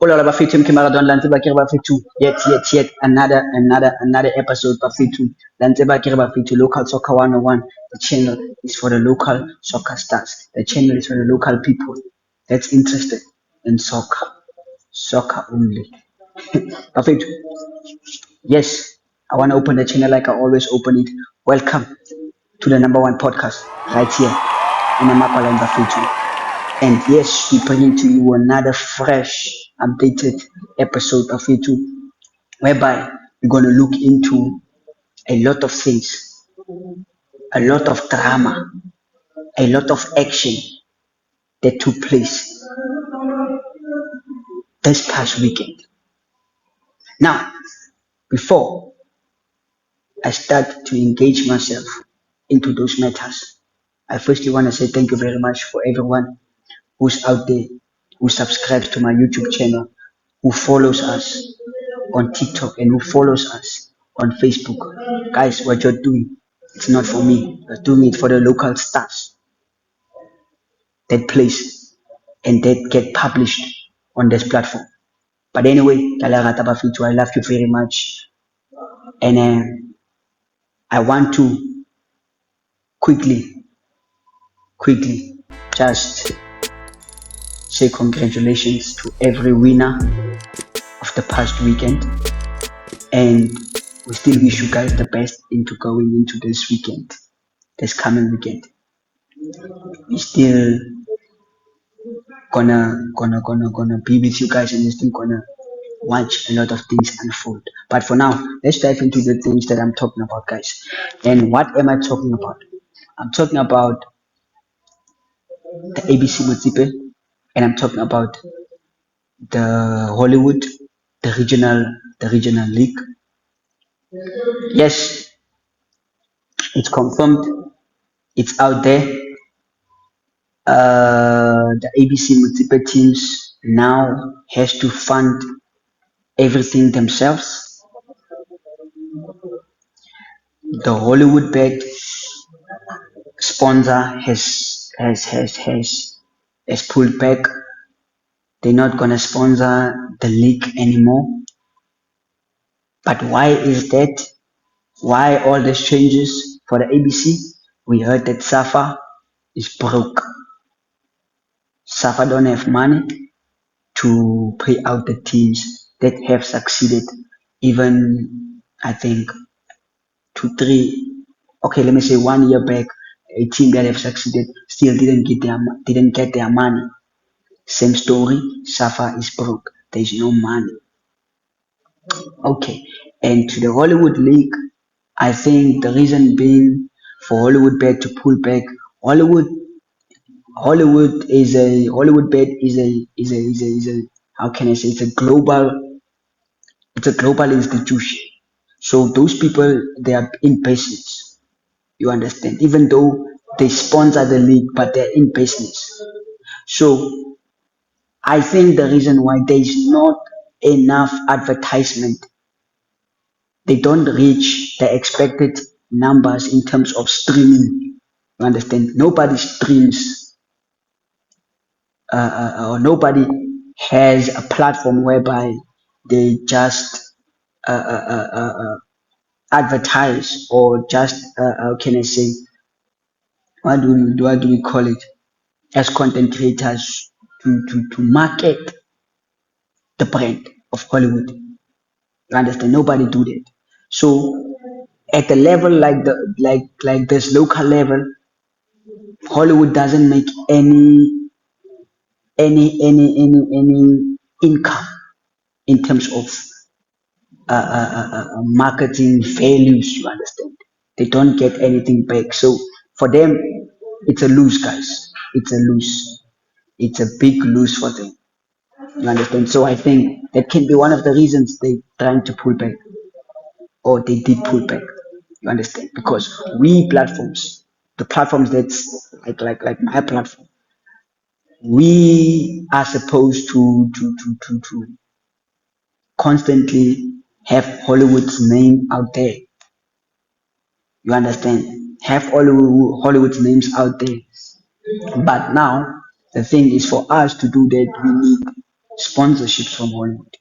Follow Bafitu Kimaradon Lanteba Kirbafitu. Yet another episode Bafitu. Lanteba Kirbafitu Local Soccer 101. The channel is for the local soccer stars. The channel is for the local people that's interested in soccer. Soccer only. Bafitu. Yes, I want to open the channel like I always open it. Welcome to the #1 podcast right here in Namakwaland Bafitu. And yes, we're bringing to you another fresh, updated episode of YouTube, whereby we're going to look into a lot of things, a lot of drama, a lot of action that took place this past weekend. Now, before I start to engage myself into those matters, I firstly want to say thank you very much for everyone who's out there, who subscribes to my YouTube channel, who follows us on TikTok, and who follows us on Facebook. Guys, what you're doing, it's not for me. You're doing it for the local stars that plays and that get published on this platform. But anyway, I love you very much. And I want to quickly just say congratulations to every winner of the past weekend, and we still wish you guys the best into going into this weekend, this coming weekend. We still gonna be with you guys, and we're still gonna watch a lot of things unfold. But for now, let's dive into the things that I'm talking about, guys. And what am I talking about? I'm talking about the ABC Motsipe, and I'm talking about the Hollywood, the regional league. Yes, it's confirmed. It's out there. The ABC Motsipe teams now has to fund everything themselves. The Hollywood bet sponsor has pulled back. They're not gonna sponsor the league anymore. But why is that? Why all these changes for the ABC? We heard that Safa is broke. Safa don't have money to pay out the teams that have succeeded. Even I think 1 year back, a team that have succeeded still didn't get their money. Same story, Safa is broke. There is no money. Okay, and to the Hollywood League, I think the reason being for Hollywood bet to pull back, Hollywood bet is a how can I say, it's a global institution. So those people, they are in business. You understand? Even though they sponsor the league, but they're in business. So I think the reason why there is not enough advertisement, they don't reach the expected numbers in terms of streaming. You understand? Nobody streams, or nobody has a platform whereby they just advertise, or just how can I say, what do we call it, as content creators, to market the brand of Hollywood. You understand? Nobody do that. So at a level like this local level, Hollywood doesn't make any income in terms of marketing values. You understand? They don't get anything back. So for them, it's a lose, guys. It's a lose. It's a big lose for them. You understand? So I think that can be one of the reasons they trying to pull back, or they did pull back. You understand? Because we platforms, the platforms that's like my platform, we are supposed to constantly have Hollywood's name out there. You understand? Have Hollywood's names out there. But now the thing is, for us to do that, we need sponsorships from Hollywood.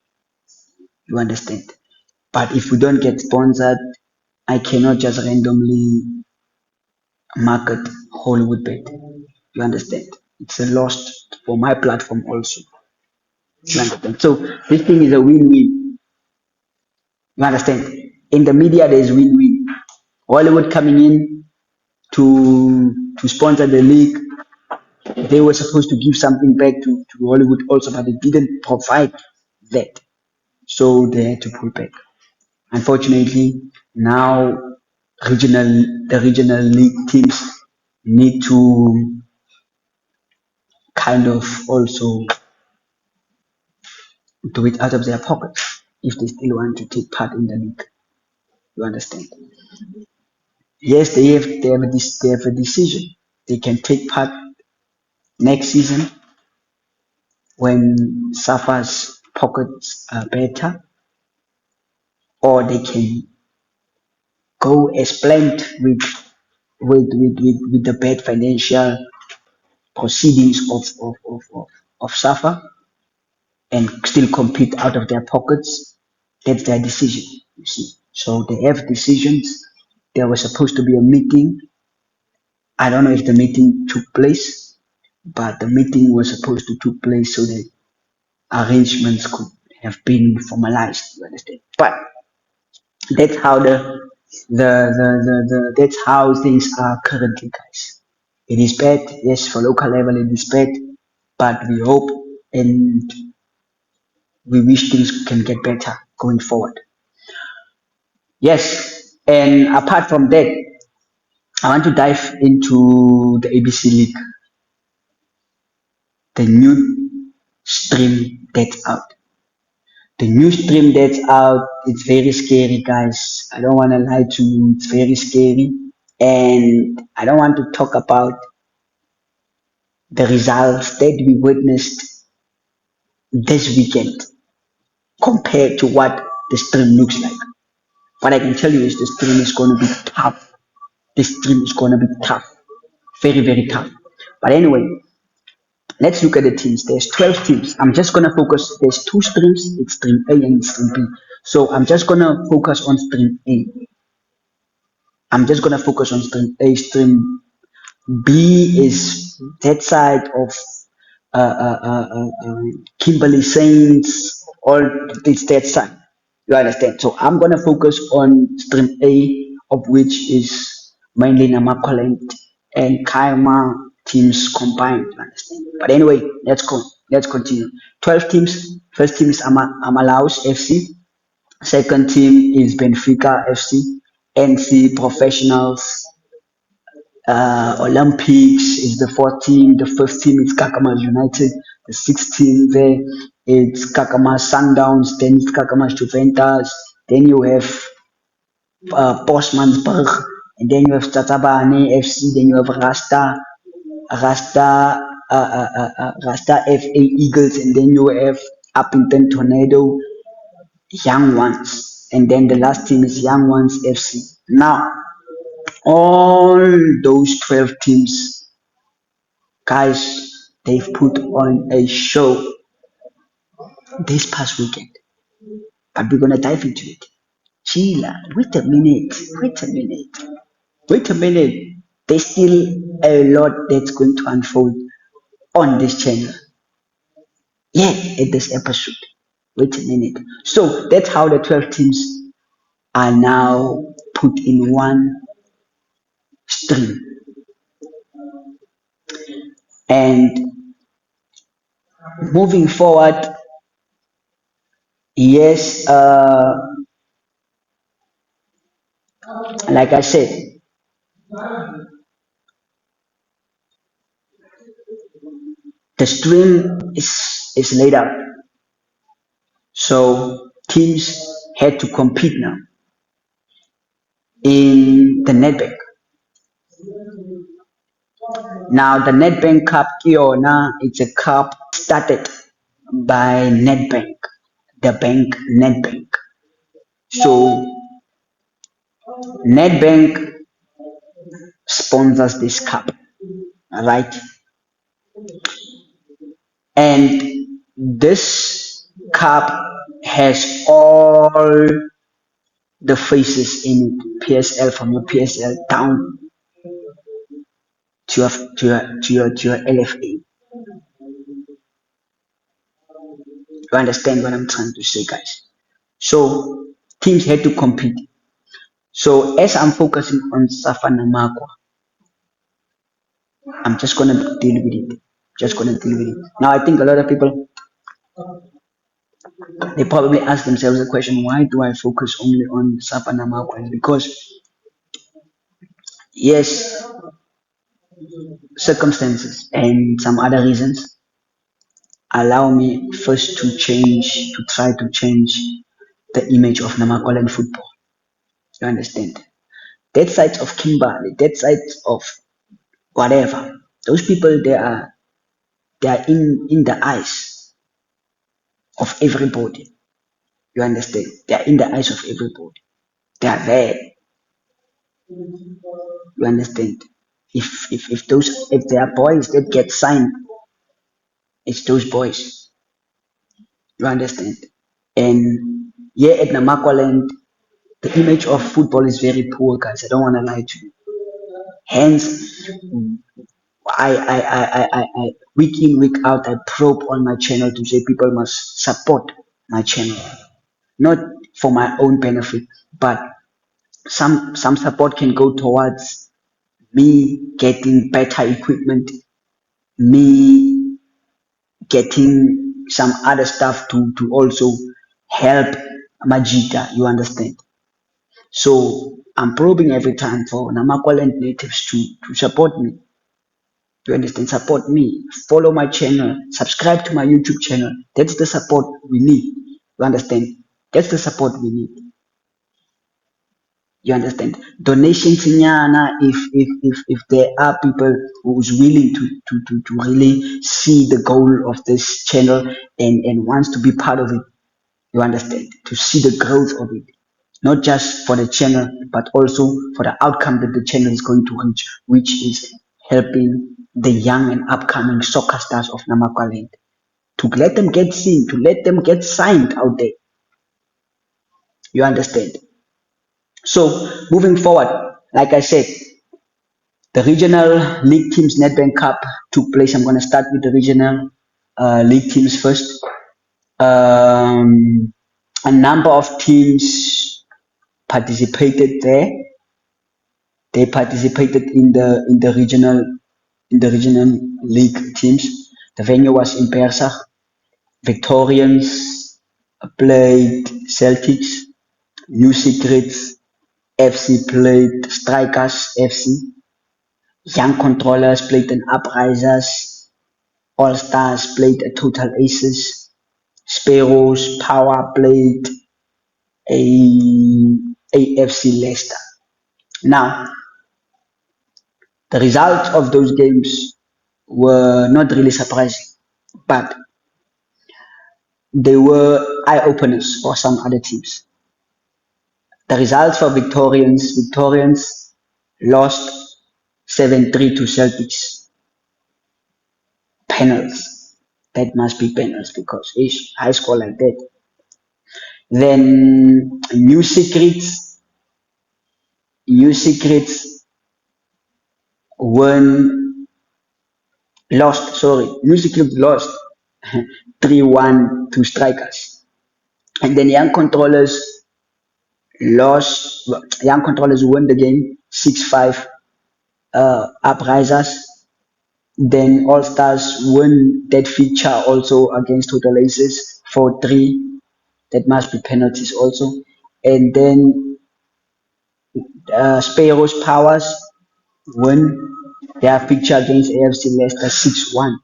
You understand? But if we don't get sponsored, I cannot just randomly market Hollywood bet. You understand? It's a loss for my platform also. You understand? So this thing is a win-win. You understand? In the media, there's win-win. Hollywood coming in to sponsor the league. They were supposed to give something back to Hollywood also, but they didn't provide that. So they had to pull back. Unfortunately, now regional the regional league teams need to kind of also do it out of their pockets if they still want to take part in the league. You understand? Yes, they have a decision. They can take part next season when Safa's pockets are better, or they can go as planned with the bad financial proceedings of Safa and still compete out of their pockets. That's their decision, you see. So they have decisions. There was supposed to be a meeting. I don't know if the meeting took place, but the meeting was supposed to take place so that arrangements could have been formalized. You understand? But that's how that's how things are currently, guys. It is bad, yes, for local level it is bad, but we hope and we wish things can get better going forward. Yes, and apart from that, I want to dive into the ABC League, the new stream that's out. The new stream that's out, it's very scary, guys. I don't want to lie to you, it's very scary. And I don't want to talk about the results that we witnessed this weekend compared to what the stream looks like. What I can tell you is the stream is going to be tough. This stream is going to be tough. Very, very tough. But anyway, let's look at the teams. There's 12 teams. I'm just going to focus. There's two streams. It's stream A and stream B. So I'm just going to focus on stream A. I'm just going to focus on stream A. Stream B is that side of Kimberley Saints, all it's that side. You understand? So I'm gonna focus on stream A, of which is mainly Namakwaland and Kaima teams combined. You understand? But anyway, let's go. Let's continue. 12 teams. First team is Amalaus FC. Second team is Benfica FC. NC Professionals Olympics is the fourth team. The fifth team is Kakama United. The sixth team there it's Kakama Sundowns. Then it's Kakama Juventus. Then you have Bosmansburg. And then you have Tatabane FC. Then you have Rasta FA Eagles. And then you have Uppington Tornado Young Ones. And then the last team is Young Ones FC. Now, all those 12 teams, guys, they've put on a show this past weekend. But we're gonna dive into it. Sheila, wait a minute, wait a minute, wait a minute. There's still a lot that's going to unfold on this channel. Yeah, in this episode. Wait a minute. So that's how the 12 teams are now put in one stream. And moving forward, yes, like I said, the stream is laid out. So teams had to compete now in the Nedbank. Now the Nedbank Cup Kiona, it's a cup started by Nedbank, the bank Nedbank. So Nedbank sponsors this cup, right? And This cup has all the faces in PSL, from your PSL down to your LFA. You understand what I'm trying to say, guys? So teams had to compete. So as I'm focusing on Safa Namakwa, I'm just gonna deal with it. Just gonna deal with it. Now I think a lot of people, they probably ask themselves the question, why do I focus only on Safa Namakwa? Because yes, circumstances and some other reasons allow me first to try to change the image of Namakwaland football. You understand? That side of Kimberley, that side of whatever, those people, they are in the eyes of everybody. You understand? They are in the eyes of everybody. They are there. You understand? If there are boys that get signed, it's those boys. You understand? And here at Namakwaland, the image of football is very poor, guys. I don't want to lie to you. Hence, week in, week out, I probe on my channel to say people must support my channel. Not for my own benefit, but some support can go towards me getting better equipment, me getting some other stuff to also help Majita, you understand? So I'm probing every time for Namakwaland natives to support me. You understand? Support me. Follow my channel. Subscribe to my YouTube channel. That's the support we need. You understand? That's the support we need. You understand? Donations nyana, if there are people who's willing to really see the goal of this channel and wants to be part of it, you understand? To see the growth of it. Not just for the channel, but also for the outcome that the channel is going to reach, which is helping the young and upcoming soccer stars of Namakwaland to let them get seen, to let them get signed out there. You understand? So moving forward, like I said, the regional league teams Nedbank Cup took place. I'm going to start with the regional league teams first. A number of teams participated there. They participated in the regional league teams. The venue was in Persach. Victorians played Celtics. New Secrets FC played Strikers FC. Young Controllers played an Uprisers. All Stars played a Total Aces. Sparrows Power played a AFC Leicester. Now, the results of those games were not really surprising, but they were eye openers for some other teams. The results for Victorians lost 7-3 to Celtics. Penalties. That must be penalties because high score like that. Then New Secrets won lost, sorry, New Secrets lost 3-1 to Strikers. And then Young Controllers won the game 6-5 Uprisers. Then All Stars won that feature also against Total Aces 4-3. That must be penalties also. And then Sparrows Powers won their fixture against AFC Leicester 6-1,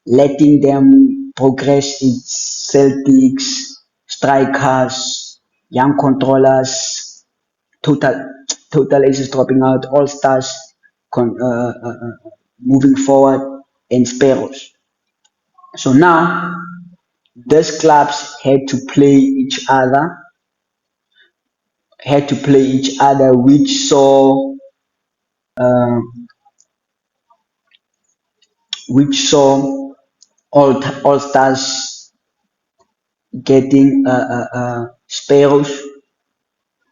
letting them progress in Celtics, Strikers, Young Controllers, Total Aces dropping out, All Stars moving forward, and Sparrows. So now these clubs had to play each other, uh, which saw all stars getting Sparrows,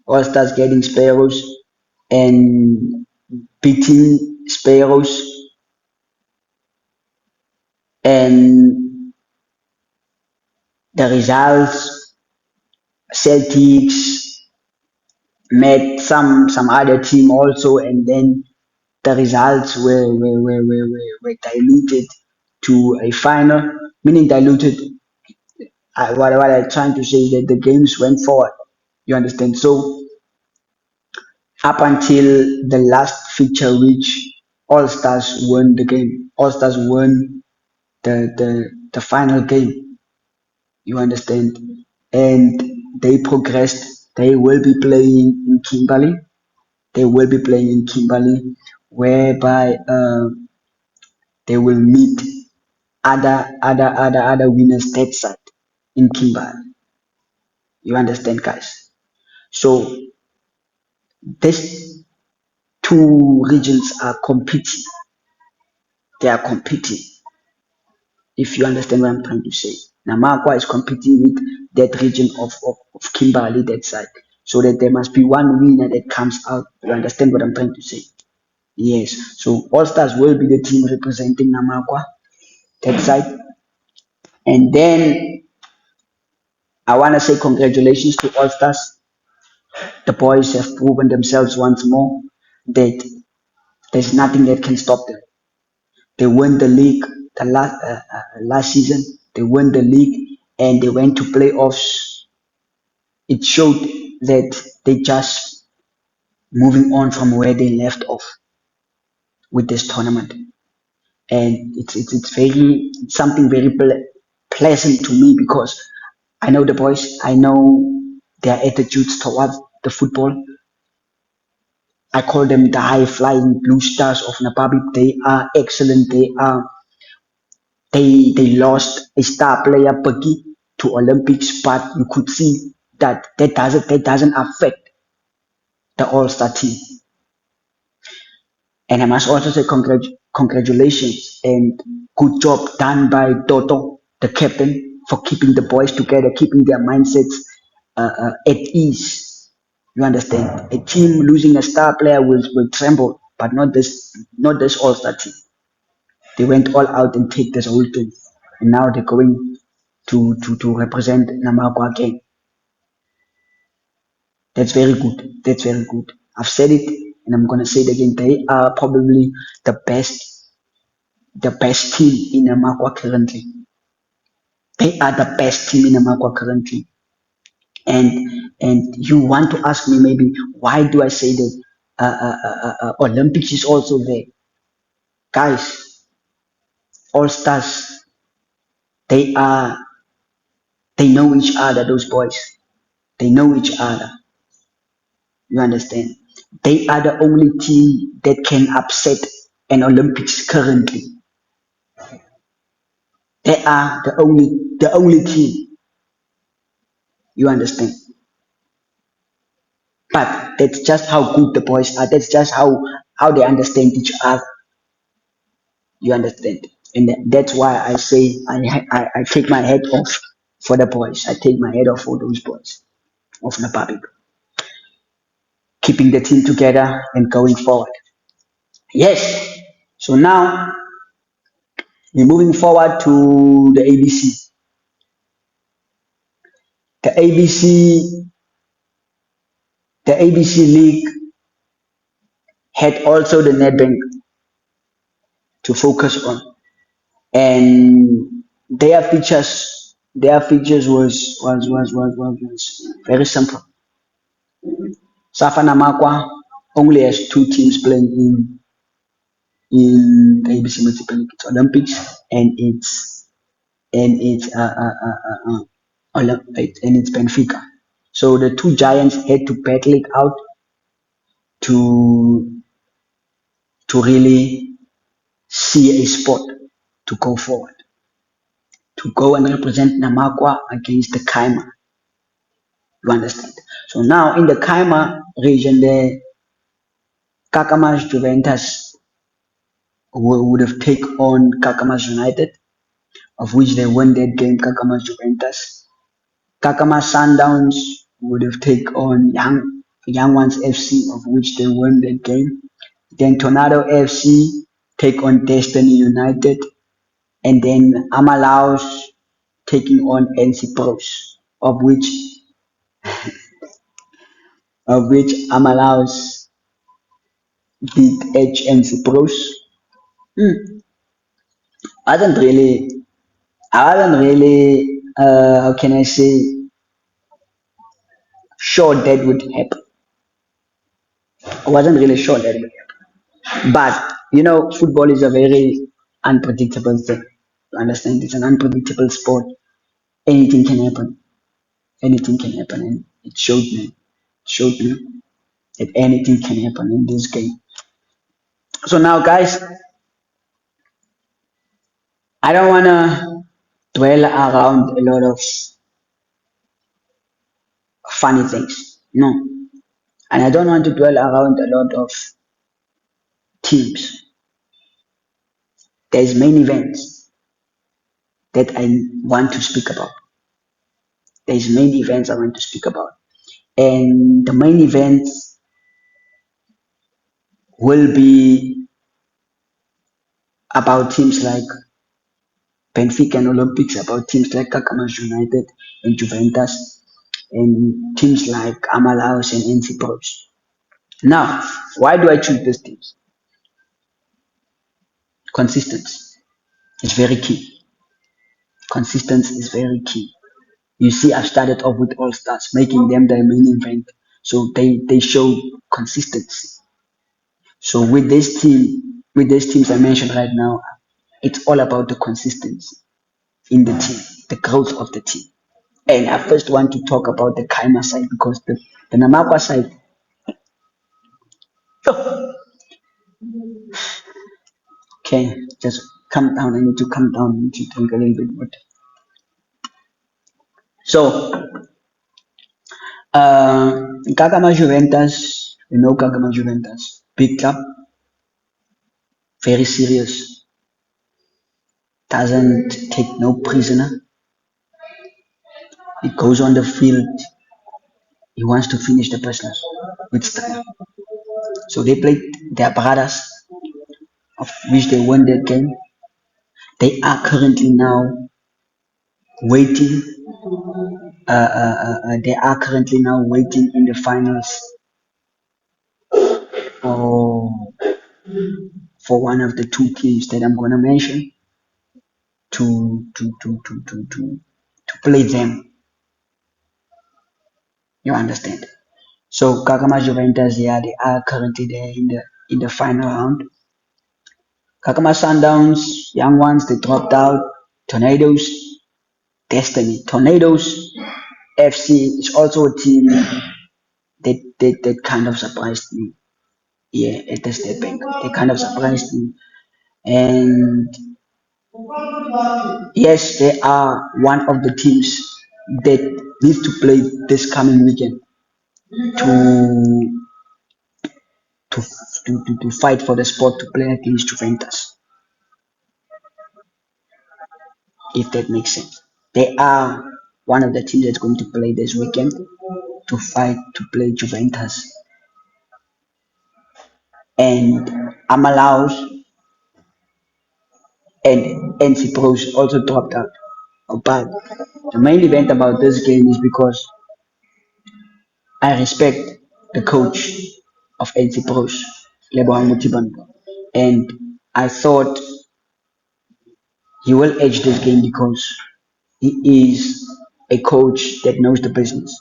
All Stars getting Sparrows, and beating Sparrows, and the results, Celtics met some other team also, and then the results were diluted to a final, meaning diluted. What I'm trying to say is that the games went forward. You understand? So up until the last feature, which All Stars won the game. All Stars won the final game. You understand? And they progressed. They will be playing in Kimberley. They will be playing in Kimberley, whereby they will meet other winners that side in Kimberley. You understand, guys? So these two regions are competing. They are competing. If you understand what I'm trying to say, Namakwa is competing with that region of Kimberley, that side. So that there must be one winner that comes out. You understand what I'm trying to say? Yes. So All Stars will be the team representing Namakwa, that side. And then I want to say congratulations to All Stars. The boys have proven themselves once more that there's nothing that can stop them. They won the league the last season. They won the league and they went to playoffs. It showed that they just moving on from where they left off with this tournament, and it's something very pleasant to me because I know the boys. I know their attitudes towards the football. I call them the high flying blue stars of Napabib. They are excellent. They lost a star player Paki to Olympics, but you could see that that doesn't affect the All Star team. And I must also say congratulations and good job done by Toto, the captain, for keeping the boys together, keeping their mindsets at ease. You understand? A team losing a star player will tremble, but not this All Star team. They went all out and take this whole thing, and now they're going to represent Namakwa again. That's very good. That's very good. I've said it, and I'm gonna say it again. They are probably the best team in Namakwa currently. They are the best team in Namakwa currently. And you want to ask me maybe why do I say that Olympics is also there, guys? All stars, they are they know each other. Those boys, they know each other. You understand? They are the only team that can upset an Olympics currently. They are the only team. You understand? But that's just how good the boys are. That's just how they understand each other. You understand? And that's why I say I take my head off for the boys. I take my head off for those boys of Napabib, keeping the team together and going forward. Yes. So now we're moving forward to the ABC. The ABC, the ABC League had also the Nedbank to focus on, and their features was very simple. Safa Namakwa only has two teams playing in the ABC Multiple League. It's Olympics and it's Benfica. So the two giants had to battle it out to really see a spot to go forward, to go and represent Namakwa against the Kaima. You understand? So now in the Kaima region, the Kakamas Juventus would have taken on Kakamas United, of which they won that game, Kakamas Juventus. Kakama Sundowns would have taken on Young Ones FC, of which they won that game. Then Tornado FC take on Destiny United, and then Amalaus taking on NC Pros, of which Amalaus beat HNC Pros. Hmm. I wasn't really, how can I say, sure that would happen. I wasn't really sure that would happen. But, football is a very unpredictable thing. You understand? It's an unpredictable sport. Anything can happen. Anything can happen. And it showed me that anything can happen in this game. So now, guys, I don't want to dwell around a lot of funny things. No. And I don't want to dwell around a lot of teams. There's main events that I want to speak about. There's main events I want to speak about. And the main events will be about teams like Benfica and Olympics, about teams like Kakamas United and Juventus, and teams like Amalaus and NC Pros. Now, why do I choose these teams? Consistency is very key. Consistency is very key. You see, I've started off with All Stars, making them the main event. So they show consistency. So with these teams I mentioned right now, it's all about the consistency in the team, the growth of the team. And I first want to talk about the Kaima side because the Namakwa side, oh, okay, just calm down. I need to calm down. I need to drink a little bit water. So, Kagama Juventus, Kagama Juventus, big club, very serious, doesn't take no prisoner. It goes on the field. He wants to finish the business with style. So they played their brothers, of which they won that game. They are currently now waiting. They are currently now waiting in the finals for one of the two teams that I'm gonna mention to play them. You understand? So Kagama Juventus, yeah, they are currently there in the final round. Kakama Sundowns, young ones, they dropped out. Tornadoes, Destiny. Tornadoes FC is also a team that kind of surprised me. Yeah, at the Nedbank, they kind of surprised me. And yes, they are one of the teams that needs to play this coming weekend to to fight for the spot to play against Juventus, if that makes sense. They are one of the teams that's going to play this weekend to fight to play Juventus. And Amalaus and NC Pros also dropped out. But the main event about this game is because I respect the coach of NC Pros, Lebohang Mutibanda. And I thought he will edge this game because he is a coach that knows the business,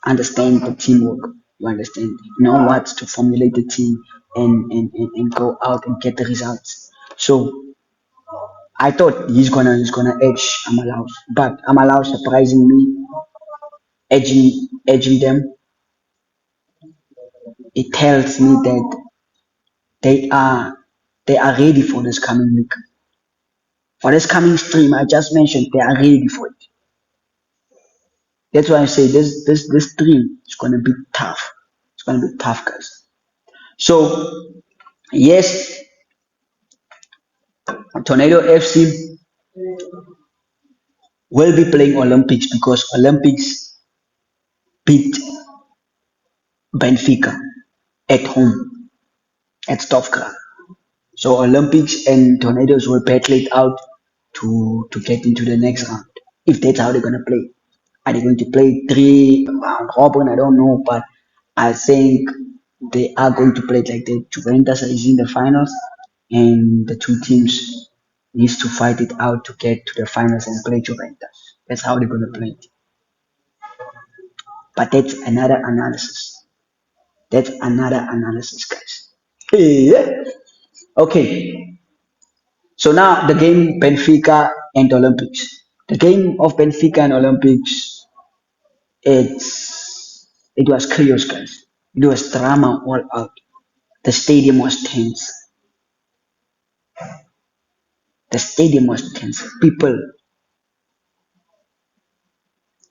understand the teamwork. You understand, know what to formulate the team and go out and get the results. So I thought he's gonna edge Amalaus, but Amalaus surprising me, edging them. It tells me that they are they are ready for this coming week. For this coming stream, I just mentioned they are ready for it. That's why I say this stream is gonna be tough. It's gonna be tough, guys. So yes, Tornado FC will be playing Olympics because Olympics beat Benfica at home at Stofka. So Olympics and Tornadoes will battle it out to get into the next round. If that's how they're gonna play. Are they going to play three round robin? I don't know, but I think they are going to play it like the Juventus is in the finals and the two teams needs to fight it out to get to the finals and play Juventus. That's how they're gonna play it. But that's another analysis. That's another analysis, guys. Yeah. Okay. So now the game Benfica and Olympics. The game of Benfica and Olympics, it was chaos, guys. It was drama all out. The stadium was tense. The stadium was tense.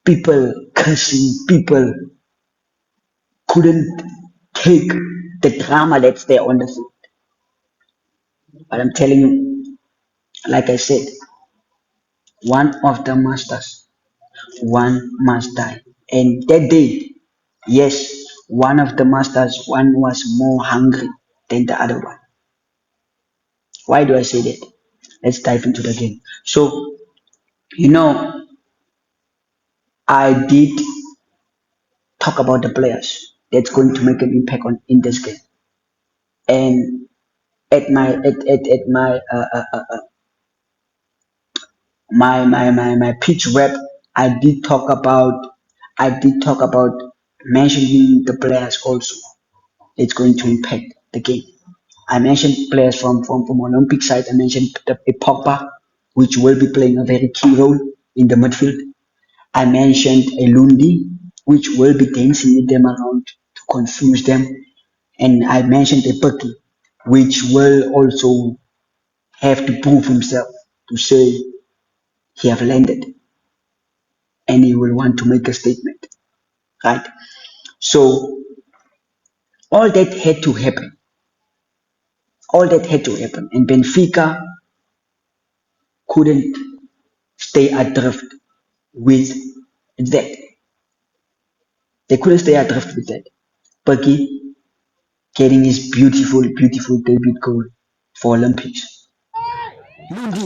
People cursing. People couldn't take the drama that's there on the field. But I'm telling you, like I said, one of the masters, one must die. And that day, yes, one of the masters, one was more hungry than the other one. Why do I say that? Let's dive into the game. So, you know, I did talk about the players that's going to make an impact on in this game. And at my pitch rep, I did talk about mentioning the players also. It's going to impact the game. I mentioned players from Olympic side. I mentioned the Pogba, which will be playing a very key role in the midfield. I mentioned Elundi, which will be dancing with them around to confuse them. And I mentioned Epeki, which will also have to prove himself to say he have landed and he will want to make a statement. Right? So all that had to happen. All that had to happen. And Benfica couldn't stay adrift with that. They couldn't stay adrift with that. Peggy getting his beautiful debut goal for Olympics.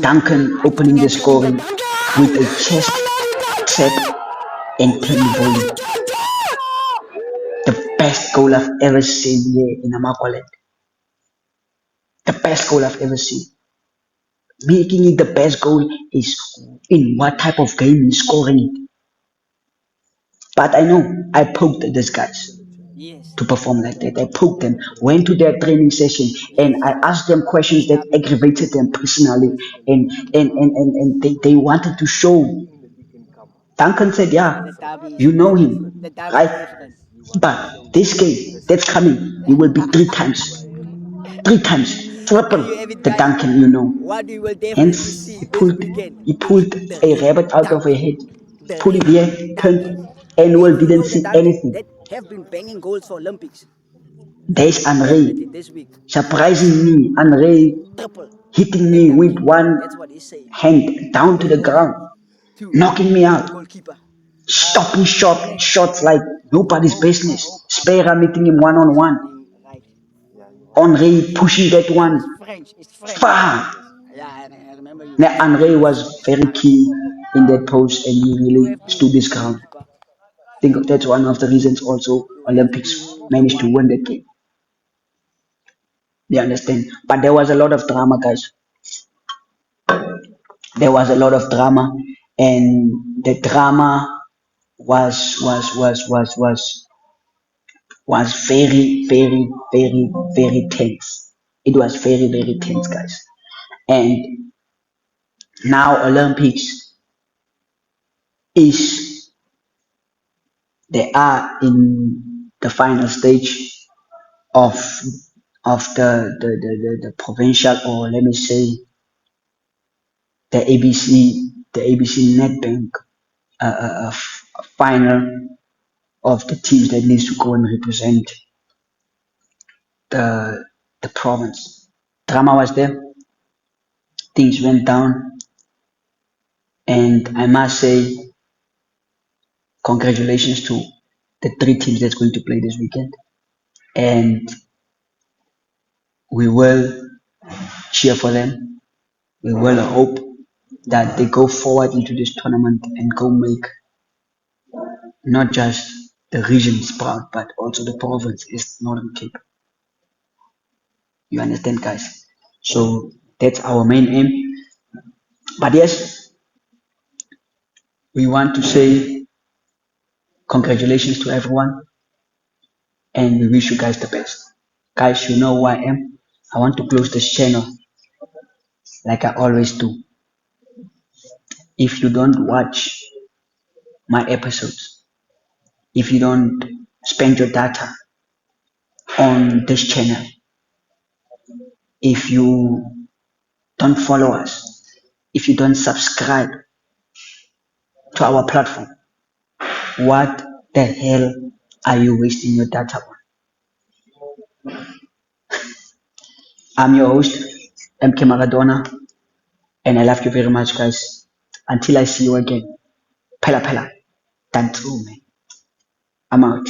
Duncan opening the scoring with a chest tap and clean volley. The best goal I've ever seen here in Namakwaland. The best goal I've ever seen. Making it the best goal is in what type of game he's scoring it. But I know I poked these guys Yes, to perform like that. I poked them, went to their training session, and yes. I asked them questions They that have been aggravated them personally. And they wanted to show. Duncan said, yeah, the derby is you know different. him, The derby is right? different. But this game that's coming, it will be three times. Three times. Do Triple you have it, the guys? Duncan you know. What we will definitely Hence see this weekend he is pulled the a real rabbit out of a Duncan. head, The put it real here, Duncan. turned and And well you didn't know the see Duncan anything. that have been banging goals for Olympics. There's Definitely Henri. this week we Surprising see me, Henri triple hitting that me with Duncan. one That's what he's saying. hand down to And the also ground, to knocking me the out. goalkeeper. Stopping shots like I nobody's hope business. I'm Spera meeting him one pronouncing on his one. name right. Henri pushing that one It's French. It's French. far. Yeah, I remember you Now mentioned Henri that it's was French. very key in that post and he You really have stood to his the ground. goalkeeper. I think that's one of the reasons also You have to Olympics be the managed to one. win that game. You understand? But there was a lot of drama, guys. There was a lot of drama, and the drama was very tense. It was very tense, guys. And now Olympics is they are in the final stage of the provincial, or let me say the ABC Nedbank final of the teams that needs to go and represent the the province. Drama was there. Things went down, And I must say, congratulations to the three teams that's going to play this weekend. And we will cheer for them. We will hope that they go forward into this tournament and go make not just the regions proud, but also the province is Northern Cape. You understand, guys? So that's our main aim. But yes, we want to say congratulations to everyone and we wish you guys the best. Guys, you know who I am. I want to close this channel like I always do. If you don't watch my episodes, if you don't spend your data on this channel, if you don't follow us, if you don't subscribe to our platform, what the hell are you wasting your data on? I'm your host, MK Maradona, and I love you very much, guys. Until I see you again, Pella Pella, done through, man. I'm out.